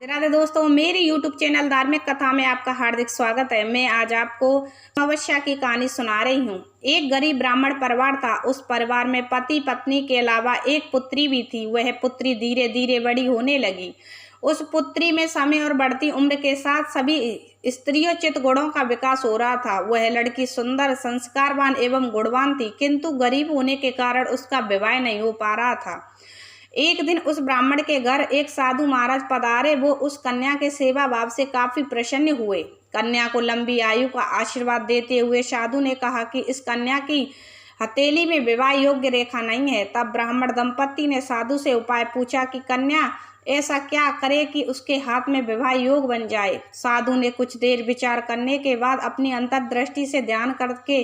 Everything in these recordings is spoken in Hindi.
राधे दोस्तों, मेरी YouTube चैनल धार्मिक कथा में आपका हार्दिक स्वागत है। मैं आज आपको अमावस्या की कहानी सुना रही हूँ। एक गरीब ब्राह्मण परिवार था। उस परिवार में पति पत्नी के अलावा एक पुत्री भी थी। वह पुत्री धीरे धीरे बड़ी होने लगी। उस पुत्री में समय और बढ़ती उम्र के साथ सभी स्त्रियोचित गुणों का विकास हो रहा था। वह लड़की सुंदर, संस्कारवान एवं गुणवान थी, किंतु गरीब होने के कारण उसका विवाह नहीं हो पा रहा था। एक दिन उस ब्राह्मण के घर एक साधु महाराज पधारे। वो उस कन्या के सेवा भाव से काफी प्रसन्न हुए। कन्या को लंबी आयु का आशीर्वाद देते हुए साधु ने कहा कि इस कन्या की हथेली में विवाह योग्य रेखा नहीं है। तब ब्राह्मण दंपति ने साधु से उपाय पूछा कि कन्या ऐसा क्या करे कि उसके हाथ में विवाह योग बन जाए। साधु ने कुछ देर विचार करने के बाद अपनी अंतर्दृष्टि से ध्यान करके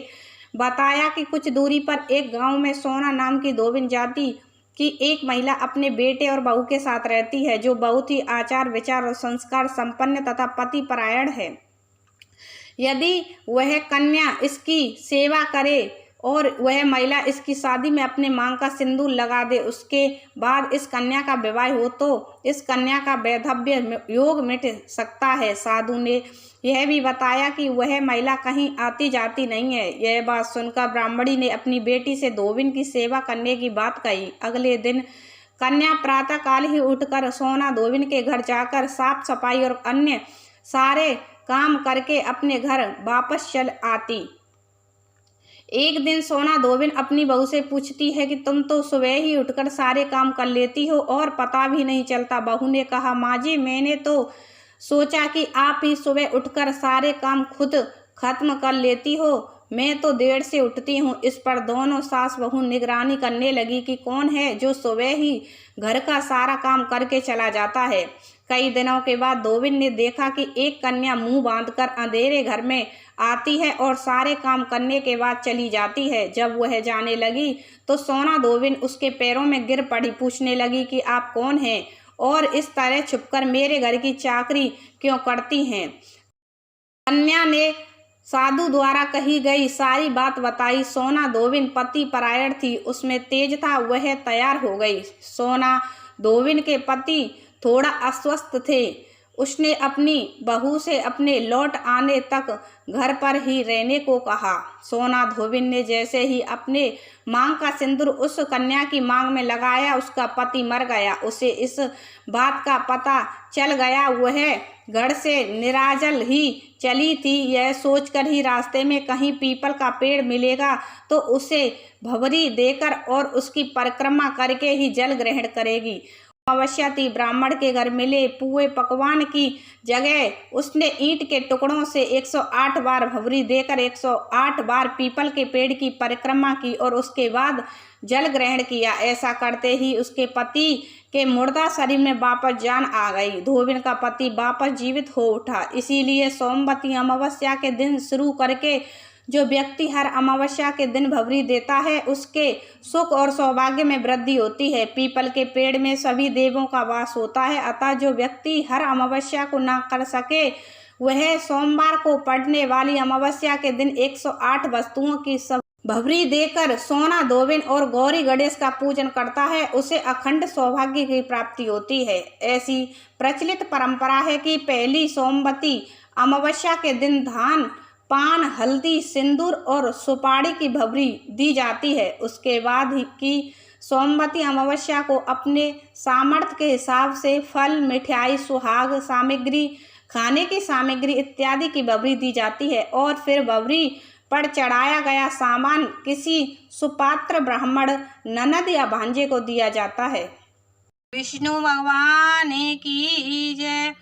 बताया कि कुछ दूरी पर एक गांव में सोना नाम की धोबिन जाति कि एक महिला अपने बेटे और बहू के साथ रहती है, जो बहुत ही आचार विचार और संस्कार संपन्न तथा पति परायण है। यदि वह कन्या इसकी सेवा करे और वह महिला इसकी शादी में अपने मांग का सिंदूर लगा दे, उसके बाद इस कन्या का विवाह हो तो इस कन्या का वैधव्य योग मिट सकता है। साधु ने यह भी बताया कि वह महिला कहीं आती जाती नहीं है। यह बात सुनकर ब्राह्मणी ने अपनी बेटी से धोबिन की सेवा करने की बात कही। अगले दिन कन्या प्रातः काल ही उठकर सोना धोबिन के घर जाकर साफ सफाई और अन्य सारे काम करके अपने घर वापस चल आती। एक दिन सोना धोबिन अपनी बहू से पूछती है कि तुम तो सुबह ही उठकर सारे काम कर लेती हो और पता भी नहीं चलता। बहू ने कहा, माँ जी, मैंने तो सोचा कि आप ही सुबह उठकर सारे काम खुद खत्म कर लेती हो। मैं तो देर से उठती हूँ। इस पर दोनों सास बहू निगरानी करने लगी कि कौन है जो सुबह ही घर का सारा काम करके चला जाता है। कई दिनों के बाद धोबिन ने देखा कि एक कन्या मुंह बांधकर अंधेरे घर में आती है और सारे काम करने के बाद चली जाती है। जब वह जाने लगी तो सोना धोबिन उसके पैरों में गिर पड़ी। पूछने लगी कि आप कौन हैं और इस तरह छुपकर मेरे घर की चाकरी क्यों करती हैं। कन्या ने साधु द्वारा कही गई सारी बात बताई। सोना धोबिन पति परायण थी, उसमें तेज था, वह तैयार हो गई। सोना धोबिन के पति थोड़ा अस्वस्थ थे। उसने अपनी बहू से अपने लौट आने तक घर पर ही रहने को कहा। सोना धोबिन ने जैसे ही अपने मांग का सिंदूर उस कन्या की मांग में लगाया, उसका पति मर गया। उसे इस बात का पता चल गया। वह घर से निराजल ही चली थी। यह सोचकर ही रास्ते में कहीं पीपल का पेड़ मिलेगा तो उसे भवरी देकर और उसकी परिक्रमा करके ही जल ग्रहण करेगी। अमावस्या थी। ब्राह्मण के घर मिले पुए पकवान की जगह उसने ईंट के टुकड़ों से 108 बार भवरी देकर 108 बार पीपल के पेड़ की परिक्रमा की और उसके बाद जल ग्रहण किया। ऐसा करते ही उसके पति के मुर्दा शरीर में वापस जान आ गई। धोबिन का पति वापस जीवित हो उठा। इसीलिए सोमवती अमावस्या के दिन शुरू करके जो व्यक्ति हर अमावस्या के दिन भवरी देता है, उसके सुख और सौभाग्य में वृद्धि होती है। पीपल के पेड़ में सभी देवों का वास होता है, अतः जो व्यक्ति हर अमावस्या को ना कर सके, वह सोमवार को पड़ने वाली अमावस्या के दिन 108 वस्तुओं की सब भवरी देकर सोना धोबिन और गौरी गणेश का पूजन करता है, उसे अखंड सौभाग्य की प्राप्ति होती है। ऐसी प्रचलित परंपरा है कि पहली सोमवती अमावस्या के दिन धान, पान, हल्दी, सिंदूर और सुपारी की भवरी दी जाती है। उसके बाद ही की सोमवती अमावस्या को अपने सामर्थ्य के हिसाब से फल, मिठाई, सुहाग सामग्री, खाने की सामग्री इत्यादि की भवरी दी जाती है और फिर भवरी पर चढ़ाया गया सामान किसी सुपात्र ब्राह्मण, ननद या भांजे को दिया जाता है। विष्णु भगवान की जय।